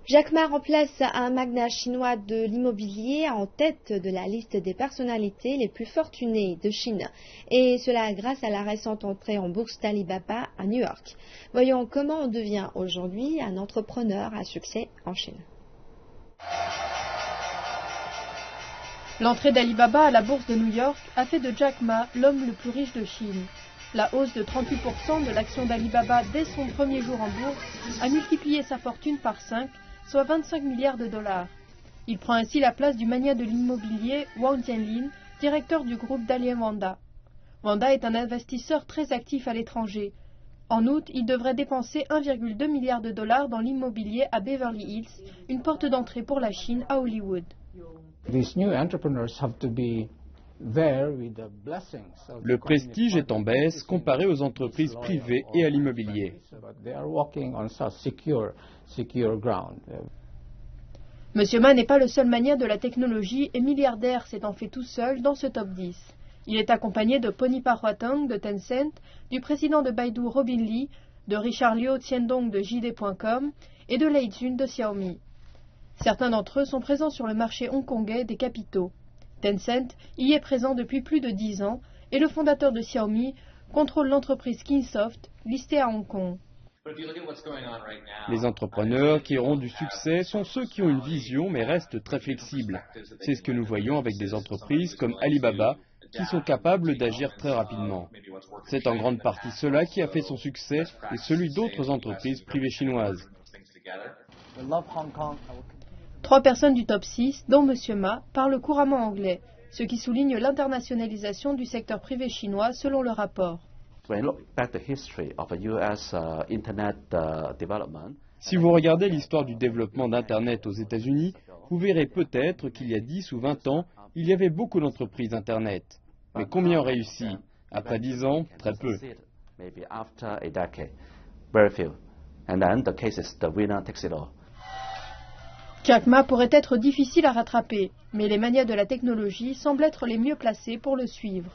Jack Ma remplace un magnat chinois de l'immobilier en tête de la liste des personnalités les plus fortunées de Chine. Et cela grâce à la récente entrée en bourse d'Alibaba à New York. Voyons comment on devient aujourd'hui un entrepreneur à succès en Chine. L'entrée d'Alibaba à la bourse de New York a fait de Jack Ma l'homme le plus riche de Chine. La hausse de 38% de l'action d'Alibaba dès son premier jour en bourse a multiplié sa fortune par 5, soit 25 milliards de dollars. Il prend ainsi la place du magnat de l'immobilier Wang Jianlin, directeur du groupe Dalian Wanda. Wanda est un investisseur très actif à l'étranger. En août, il devrait dépenser 1,2 milliard de dollars dans l'immobilier à Beverly Hills, une porte d'entrée pour la Chine à Hollywood. Le prestige est en baisse comparé aux entreprises privées et à l'immobilier. Monsieur Ma n'est pas le seul magnat de la technologie et milliardaire s'étant fait tout seul dans ce top 10. Il est accompagné de Ponipa Huateng de Tencent, du président de Baidu Robin Li, de Richard Liu Tiandong de JD.com et de Lei Jun de Xiaomi. Certains d'entre eux sont présents sur le marché hongkongais des capitaux. Tencent y est présent depuis plus de 10 ans et le fondateur de Xiaomi contrôle l'entreprise Kingsoft, listée à Hong Kong. Les entrepreneurs qui auront du succès sont ceux qui ont une vision mais restent très flexibles. C'est ce que nous voyons avec des entreprises comme Alibaba qui sont capables d'agir très rapidement. C'est en grande partie cela qui a fait son succès et celui d'autres entreprises privées chinoises. 3 personnes du top 6, dont Monsieur Ma, parlent couramment anglais, ce qui souligne l'internationalisation du secteur privé chinois selon le rapport. Si vous regardez l'histoire du développement d'Internet aux États-Unis, vous verrez peut-être qu'il y a 10 ou 20 ans, il y avait beaucoup d'entreprises Internet. Mais combien ont réussi? Après 10 ans, très peu. Jack Ma pourrait être difficile à rattraper, mais les magnats de la technologie semblent être les mieux placés pour le suivre.